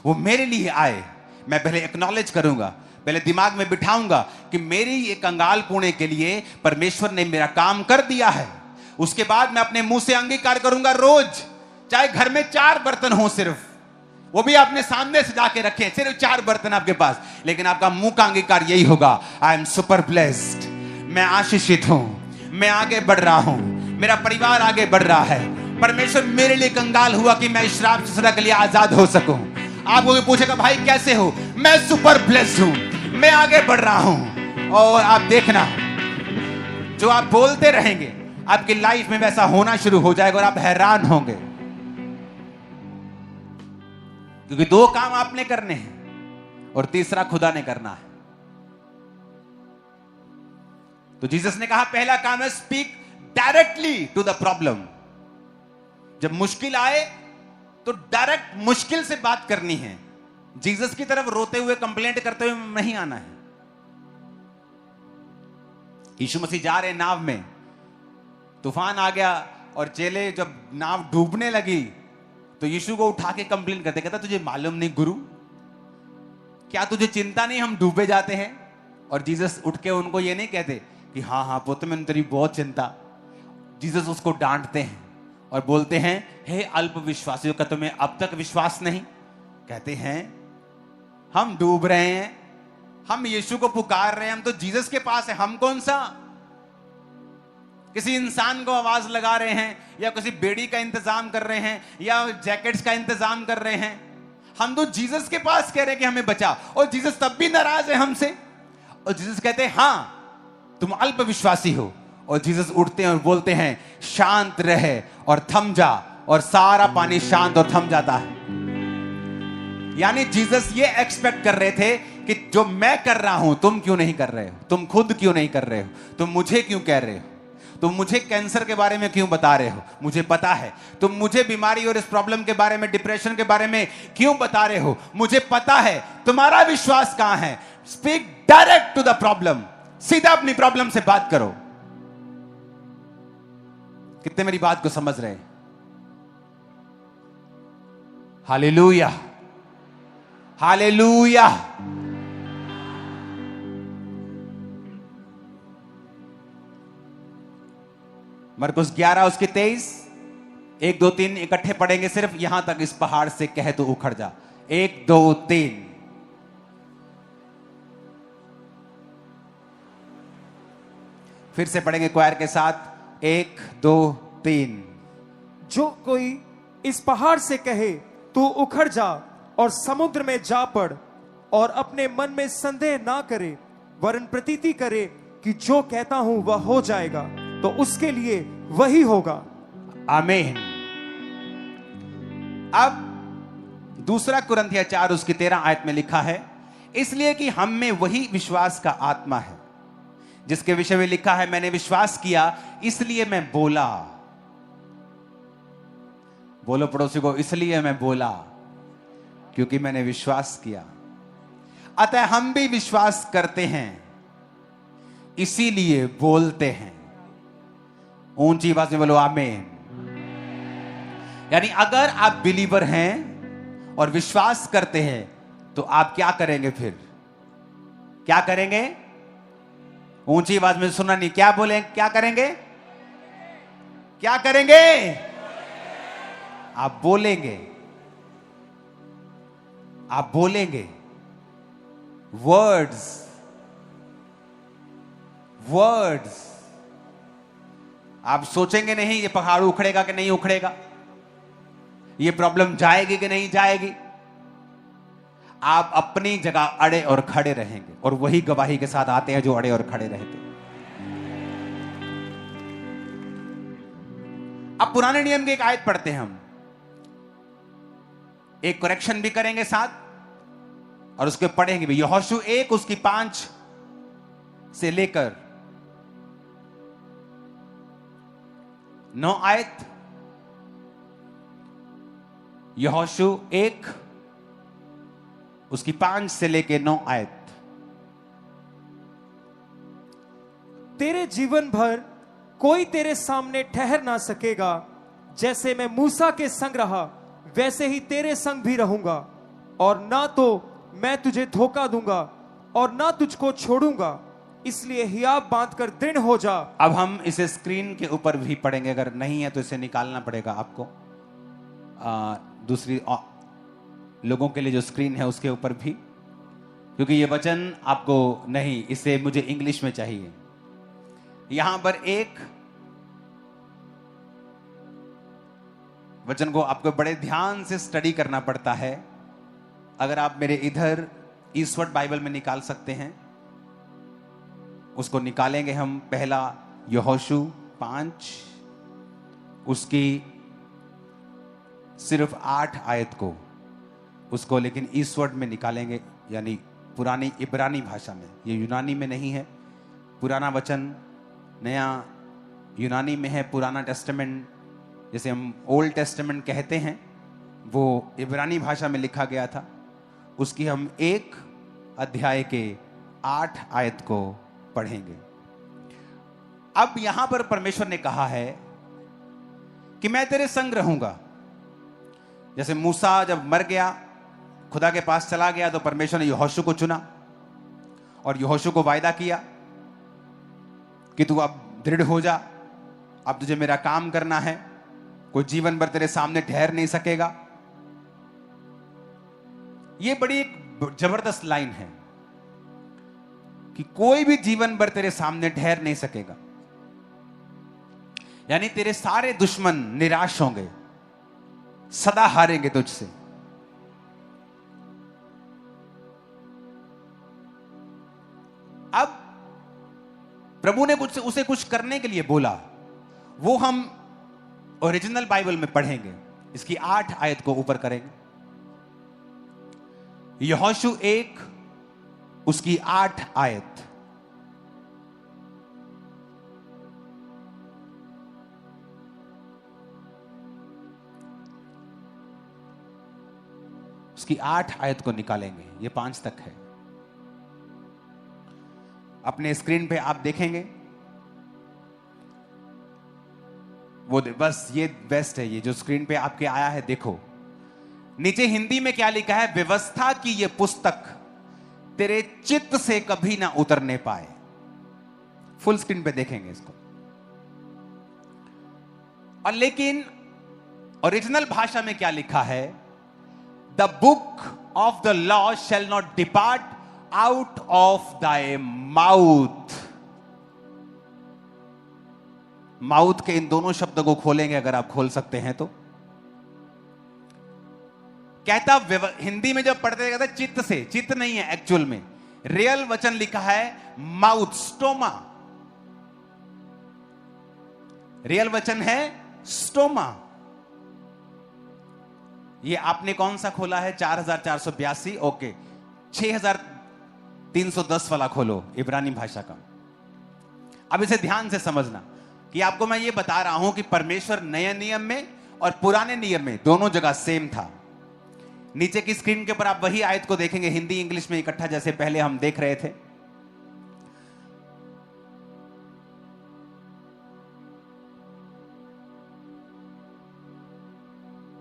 वो मेरे लिए आए। मैं पहले एक्नॉलेज करूंगा, पहले दिमाग में बिठाऊंगा कि मेरी ये कंगाल पुणे के लिए परमेश्वर ने मेरा काम कर दिया है। उसके बाद मैं अपने मुंह से अंगीकार करूंगा रोज, चाहे घर में 4 बर्तन हो, सिर्फ वो भी आपने सामने सजा के रखे, सिर्फ 4 बर्तन आपके पास, लेकिन आपका मुंह का अंगीकार यही होगा, आई एम सुपर ब्लेस्ड, मैं आशीषित हूं, मैं आगे बढ़ रहा हूं, मेरा परिवार आगे बढ़ रहा है। परमेश्वर मेरे लिए कंगाल हुआ कि मैं श्राप से सदा के लिए आजाद हो सकूं। आपको भी पूछेगा भाई कैसे हो? मैं सुपर ब्लेस्ड हूं, मैं आगे बढ़ रहा हूं। और आप देखना, जो आप बोलते रहेंगे आपकी लाइफ में वैसा होना शुरू हो जाएगा और आप हैरान होंगे, क्योंकि 2 काम आपने करने हैं और तीसरा खुदा ने करना है। तो जीसस ने कहा पहला काम है speak directly to the problem. जब मुश्किल आए तो डायरेक्ट मुश्किल से बात करनी है। जीसस की तरफ रोते हुए कंप्लेंट करते हुए नहीं आना है। यीशु मसीह जा रहे नाव में, तूफान आ गया और चेले जब नाव डूबने लगी तो यीशु को उठा के कंप्लेंट करते, कहता तुझे मालूम नहीं गुरु, क्या तुझे चिंता नहीं हम डूबे जाते हैं? और जीसस उठ के उनको ये नहीं कहते कि हाँ हाँ पुत्र मैंने तेरी बहुत चिंता। जीसस उसको डांटते हैं और बोलते हैं हे अल्प विश्वासियों, का तुम्हें अब तक विश्वास नहीं? कहते हैं हम डूब रहे हैं, हम यीशु को पुकार रहे हैं, हम तो जीसस के पास है, हम कौन सा किसी इंसान को आवाज लगा रहे हैं या किसी बेड़ी का इंतजाम कर रहे हैं या जैकेट्स का इंतजाम कर रहे हैं? हम तो जीसस के पास कह रहे हैं कि हमें बचा, और जीसस तब भी नाराज है हमसे। और जीसस कहते हैं हाँ तुम अल्प विश्वासी हो। और जीसस उठते हैं और बोलते हैं शांत रहे और थम जा, और सारा पानी शांत और थम जाता है। यानी जीसस ये एक्सपेक्ट कर रहे थे कि जो मैं कर रहा हूं तुम क्यों नहीं कर रहे हो, तुम खुद क्यों नहीं कर रहे हो, तुम मुझे क्यों कह रहे हो, तुम मुझे कैंसर के बारे में क्यों बता रहे हो, मुझे पता है। तुम मुझे बीमारी और इस प्रॉब्लम के बारे में, डिप्रेशन के बारे में क्यों बता रहे हो, मुझे पता है। तुम्हारा विश्वास कहां है? Speak direct to the problem. सीधा अपनी प्रॉब्लम से बात करो। कितने मेरी बात को समझ रहे हैं? Hallelujah, hallelujah. मरकुस 11 उसके 23, 1 2 3 इकट्ठे पढ़ेंगे सिर्फ। यहां तक इस पहाड़ से कह तो उखड़ जा। 1 2 3। फिर से पढ़ेंगे क्वायर के साथ। 1 2 3। जो कोई इस पहाड़ से कहे तू उखड़ जा और समुद्र में जा पड़, और अपने मन में संदेह ना करे वरन प्रतीति करे कि जो कहता हूं वह हो जाएगा, तो उसके लिए वही होगा। आमीन। अब दूसरा कुरिन्थिया 4 उसकी 13 आयत में लिखा है, इसलिए कि हम में वही विश्वास का आत्मा है जिसके विषय में लिखा है मैंने विश्वास किया इसलिए मैं बोला। बोलो पड़ोसी को, इसलिए मैं बोला क्योंकि मैंने विश्वास किया। अतः हम भी विश्वास करते हैं इसीलिए बोलते हैं। ऊंची आवाज में बोलो आमीन। यानी अगर आप बिलीवर हैं और विश्वास करते हैं तो आप क्या करेंगे? फिर क्या करेंगे? ऊंची आवाज में सुना नहीं, क्या बोले? क्या करेंगे? क्या करेंगे? आप बोलेंगे, आप बोलेंगे। Words, words. आप सोचेंगे नहीं ये पहाड़ उखड़ेगा कि नहीं उखड़ेगा, ये प्रॉब्लम जाएगी कि नहीं जाएगी। आप अपनी जगह अड़े और खड़े रहेंगे, और वही गवाही के साथ आते हैं जो अड़े और खड़े रहते हैं। अब पुराने नियम की एक आयत पढ़ते हैं हम, एक करेक्शन भी करेंगे साथ और उसके पढ़ेंगे भी। यहोशू 1 उसकी 5 से लेकर 9 आयत। यहोशू 1 उसकी 5 से लेकर 9 आयत। तेरे जीवन भर कोई तेरे सामने ठहर ना सकेगा, जैसे मैं मूसा के संग रहा वैसे ही तेरे संग भी रहूंगा, और ना तो मैं तुझे धोखा दूंगा और ना तुझको छोड़ूंगा, इसलिए हियाव बांधकर दृढ़ हो जा। अब हम इसे स्क्रीन के ऊपर भी पढ़ेंगे, अगर नहीं है तो इसे निकालना पड़ेगा आपको। दूसरी लोगों के लिए जो स्क्रीन है उसके ऊपर भी, क्योंकि ये वचन आपको नहीं, इसे मुझे इंग्लिश में चाहिए। यहां पर एक वचन को आपको बड़े ध्यान से स्टडी करना पड़ता है। अगर आप मेरे इधर ईस्वर्ड बाइबल में निकाल सकते हैं, उसको निकालेंगे हम। पहला यहोशू 5 उसकी सिर्फ 8 आयत को, उसको लेकिन ईस्वर्ड में निकालेंगे, यानी पुरानी इब्रानी भाषा में। ये यूनानी में नहीं है, पुराना वचन नया यूनानी में है। पुराना टेस्टामेंट जैसे हम ओल्ड टेस्टामेंट कहते हैं, वो इब्रानी भाषा में लिखा गया था। उसकी हम 1 अध्याय के 8 आयत को पढ़ेंगे। अब यहां पर परमेश्वर ने कहा है कि मैं तेरे संग रहूंगा। जैसे मूसा जब मर गया, खुदा के पास चला गया, तो परमेश्वर ने यहोशू को चुना और यहोशू को वायदा किया कि तू अब दृढ़ हो जा, अब तुझे मेरा काम करना है, कोई जीवन भर तेरे सामने ठहर नहीं सकेगा। यह बड़ी एक जबरदस्त लाइन है कि कोई भी जीवन भर तेरे सामने ठहर नहीं सकेगा, यानी तेरे सारे दुश्मन निराश होंगे, सदा हारेंगे तुझसे। अब प्रभु ने उसे कुछ करने के लिए बोला, वो हम ओरिजिनल बाइबल में पढ़ेंगे। इसकी 8 आयत को ऊपर करेंगे। यहोशू 1 उसकी 8 आयत। उसकी 8 आयत को निकालेंगे, ये 5 तक है। अपने स्क्रीन पे आप देखेंगे, वो बस ये बेस्ट है, ये जो स्क्रीन पे आपके आया है देखो। नीचे हिंदी में क्या लिखा है? व्यवस्था की ये पुस्तक तेरे चित्त से कभी ना उतरने पाए। फुल स्क्रीन पे देखेंगे इसको। और लेकिन ओरिजिनल भाषा में क्या लिखा है? The book of the law shall not depart out of thy mouth. Mouth के इन दोनों शब्दों को खोलेंगे, अगर आप खोल सकते हैं तो। कहता हिंदी में जब पढ़ते कहता चित्त से, चित्त नहीं है एक्चुअल में, रियल वचन लिखा है माउथ, स्टोमा। रियल वचन है स्टोमा। ये आपने कौन सा खोला है? 4482। ओके, 6310 वाला खोलो, इब्रानी भाषा का। अब इसे ध्यान से समझना कि आपको मैं ये बता रहा हूं कि परमेश्वर नए नियम में और पुराने नियम में दोनों जगह सेम था। नीचे की स्क्रीन के ऊपर आप वही आयत को देखेंगे, हिंदी इंग्लिश में इकट्ठा, जैसे पहले हम देख रहे थे।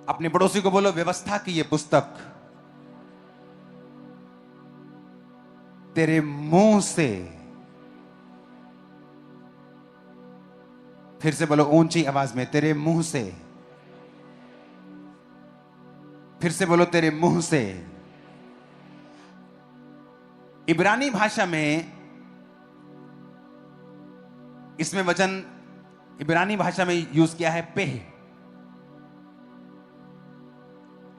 अपने पड़ोसी को बोलो, व्यवस्था की ये पुस्तक तेरे मुंह से, फिर से बोलो ऊंची आवाज में, तेरे मुंह से, फिर से बोलो तेरे मुंह से। इब्रानी भाषा में इसमें वचन इब्रानी भाषा में यूज किया है पेह,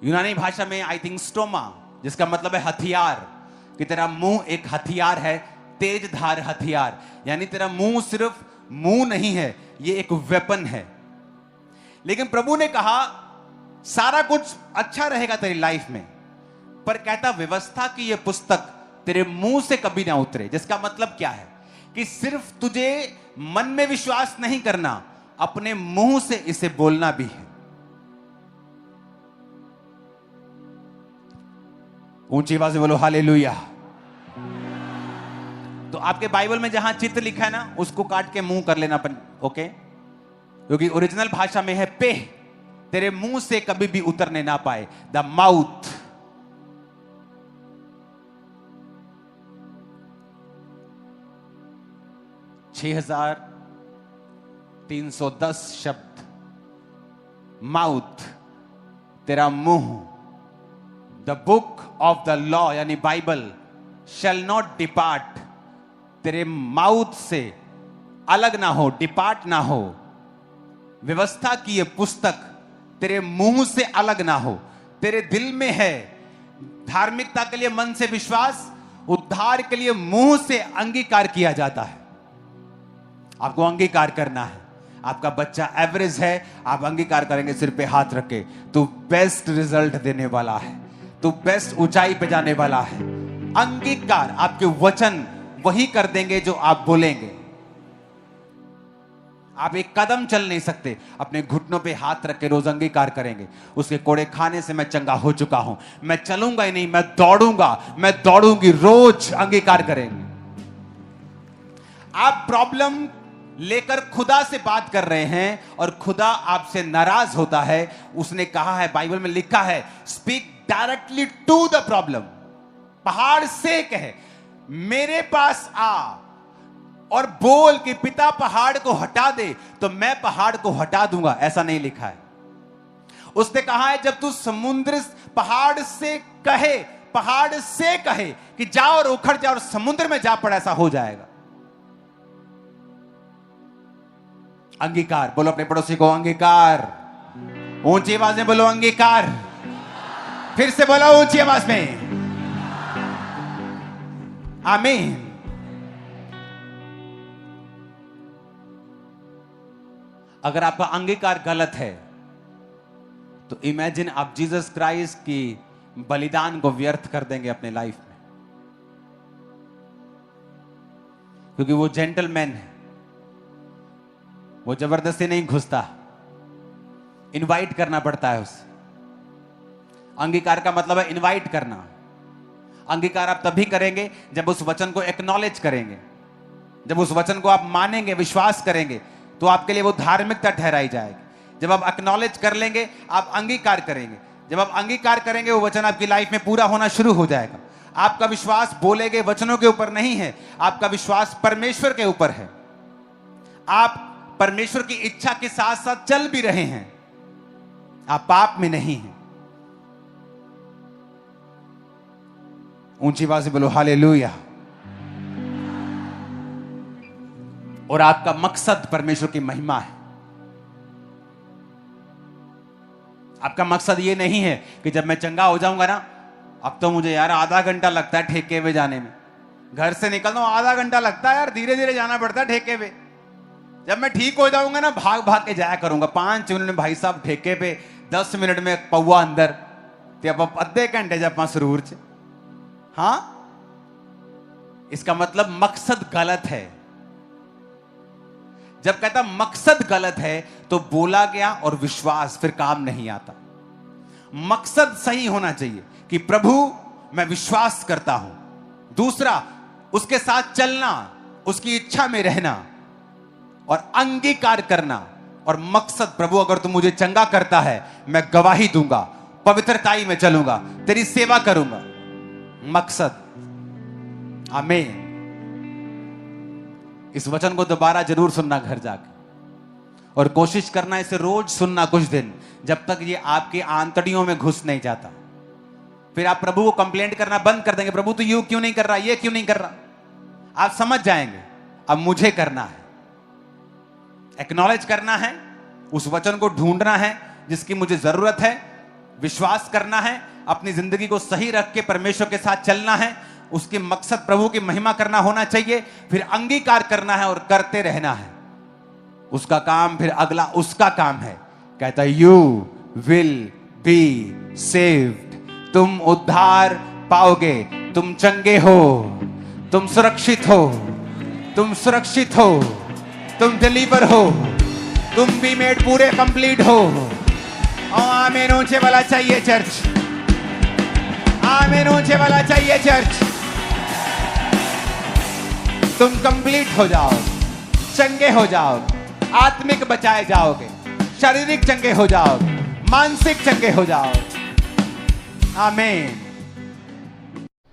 यूनानी भाषा में आई थिंक स्टोमा, जिसका मतलब है हथियार, कि तेरा मुंह एक हथियार है, तेज धार हथियार। यानी तेरा मुंह सिर्फ मुंह नहीं है, ये एक वेपन है। लेकिन प्रभु ने कहा सारा कुछ अच्छा रहेगा तेरी लाइफ में, पर कहता व्यवस्था की ये पुस्तक तेरे मुंह से कभी ना उतरे। जिसका मतलब क्या है कि सिर्फ तुझे मन में विश्वास नहीं करना, अपने मुंह से इसे बोलना भी है। ऊंची आवाज से बोलो हालेलुया। तो आपके बाइबल में जहां चित्र लिखा है ना, उसको काट के मुंह कर लेना अपन, ओके? क्योंकि ओरिजिनल भाषा में है पेह, तेरे मुंह से कभी भी उतरने ना पाए, द माउथ। छह 6310 शब्द, माउथ, तेरा मुंह। The book of the law यानी बाइबल शैल नॉट डिपार्ट, तेरे माउथ से अलग ना हो, डिपार्ट ना हो। व्यवस्था की ये पुस्तक तेरे मुंह से अलग ना हो। तेरे दिल में है धार्मिकता के लिए मन से विश्वास, उद्धार के लिए मुंह से अंगीकार किया जाता है। आपको अंगीकार करना है। आपका बच्चा एवरेज है, आप अंगीकार करेंगे सिर पे हाथ रख के, तू बेस्ट रिजल्ट देने वाला है, तू बेस्ट ऊंचाई पे जाने वाला है। अंगीकार, आपके वचन वही कर देंगे जो आप बोलेंगे। आप एक कदम चल नहीं सकते, अपने घुटनों पे हाथ रख के रोज अंगीकार करेंगे, उसके कोड़े खाने से मैं चंगा हो चुका हूं, मैं चलूंगा ही नहीं, मैं दौड़ूंगा, मैं दौड़ूंगी, रोज अंगीकार करेंगे। आप प्रॉब्लम लेकर खुदा से बात कर रहे हैं और खुदा आपसे नाराज होता है। उसने कहा है, बाइबल में लिखा है, speak directly to the problem. पहाड़ से कहे, मेरे पास आ और बोल कि पिता पहाड़ को हटा दे, तो मैं पहाड़ को हटा दूंगा। ऐसा नहीं लिखा है। उसने कहा है, जब तू समुद्र पहाड़ से कहे कि जा और उखड़ जा और समुद्र में जा पड़, ऐसा हो जाएगा। अंगीकार, बोलो अपने पड़ोसी को अंगीकार। ऊंची आवाज में बोलो अंगीकार। फिर से बोलो ऊंची आवाज में, आमीन। अगर आपका अंगीकार गलत है तो इमेजिन आप जीसस क्राइस्ट की बलिदान को व्यर्थ कर देंगे अपने लाइफ में। क्योंकि वो जेंटलमैन है, वो जबरदस्ती नहीं घुसता, इनवाइट करना पड़ता है उसे। अंगीकार का मतलब है इनवाइट करना। अंगीकार आप तभी करेंगे जब उस वचन को एक्नॉलेज करेंगे, जब उस वचन को आप मानेंगे, विश्वास करेंगे, तो आपके लिए वो धार्मिकता ठहराई जाएगी। जब आप एक्नॉलेज कर लेंगे, आप अंगीकार करेंगे। जब आप अंगीकार करेंगे, वो वचन आपकी लाइफ में पूरा होना शुरू हो जाएगा। आपका विश्वास बोले गए वचनों के ऊपर नहीं है, आपका विश्वास परमेश्वर के ऊपर है। आप परमेश्वर की इच्छा के साथ साथ चल भी रहे हैं, आप पाप में नहीं हैं। ऊंची आवाज से बोलो हालेलुया। और आपका मकसद परमेश्वर की महिमा है। आपका मकसद ये नहीं है कि जब मैं चंगा हो जाऊंगा ना, अब तो मुझे यार आधा घंटा लगता है ठेके पे जाने में, घर से निकलता हूं आधा घंटा लगता है यार, धीरे धीरे जाना पड़ता है ठेके पे। जब मैं ठीक हो जाऊंगा ना, भाग भाग के जाया करूंगा। 5 मिनट में भाई साहब ठेके पे, 10 मिनट में पौवा अंदर, ते आप अद्धे घंटे जब सुरूर च। हाँ, इसका मतलब मकसद गलत है। जब कहता मकसद गलत है तो बोला गया और विश्वास फिर काम नहीं आता। मकसद सही होना चाहिए कि प्रभु मैं विश्वास करता हूं। दूसरा, उसके साथ चलना, उसकी इच्छा में रहना और अंगीकार करना। और मकसद, प्रभु अगर तू मुझे चंगा करता है, मैं गवाही दूंगा, पवित्रताई में चलूंगा, तेरी सेवा करूंगा। मकसद, आमीन। इस वचन को दोबारा जरूर सुनना घर जाके, और कोशिश करना इसे रोज सुनना कुछ दिन, जब तक ये आपकी आंतड़ियों में घुस नहीं जाता। फिर आप प्रभु को कंप्लेंट करना बंद कर देंगे, प्रभु तू यूं क्यों नहीं कर रहा, ये क्यों नहीं कर रहा। आप समझ जाएंगे अब मुझे करना है, एक्नॉलेज करना है, उस वचन को ढूंढना है जिसकी मुझे जरूरत है, विश्वास करना है, अपनी जिंदगी को सही रख के परमेश्वर के साथ चलना है, उसके मकसद प्रभु की महिमा करना होना चाहिए, फिर अंगीकार करना है और करते रहना है। उसका काम फिर अगला उसका काम है। कहता है यू विल बी सेव्ड, तुम उद्धार पाओगे, तुम चंगे हो, तुम सुरक्षित हो, तुम सुरक्षित हो, तुम डिलीवर हो, तुम भी मेड पूरे कंप्लीट हो। आमीन ऊंचे वाला चाहिए चर्च, आमीन ऊंचे वाला चाहिए चर्च। तुम कंप्लीट हो जाओ, चंगे हो जाओ, आत्मिक बचाए जाओगे, शारीरिक चंगे हो जाओगे, मानसिक चंगे हो जाओगे। आमीन।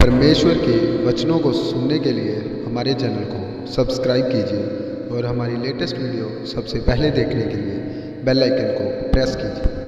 परमेश्वर के वचनों को सुनने के लिए हमारे चैनल को सब्सक्राइब कीजिए और हमारी लेटेस्ट वीडियो सबसे पहले देखने के लिए बेल आइकन को प्रेस कीजिए।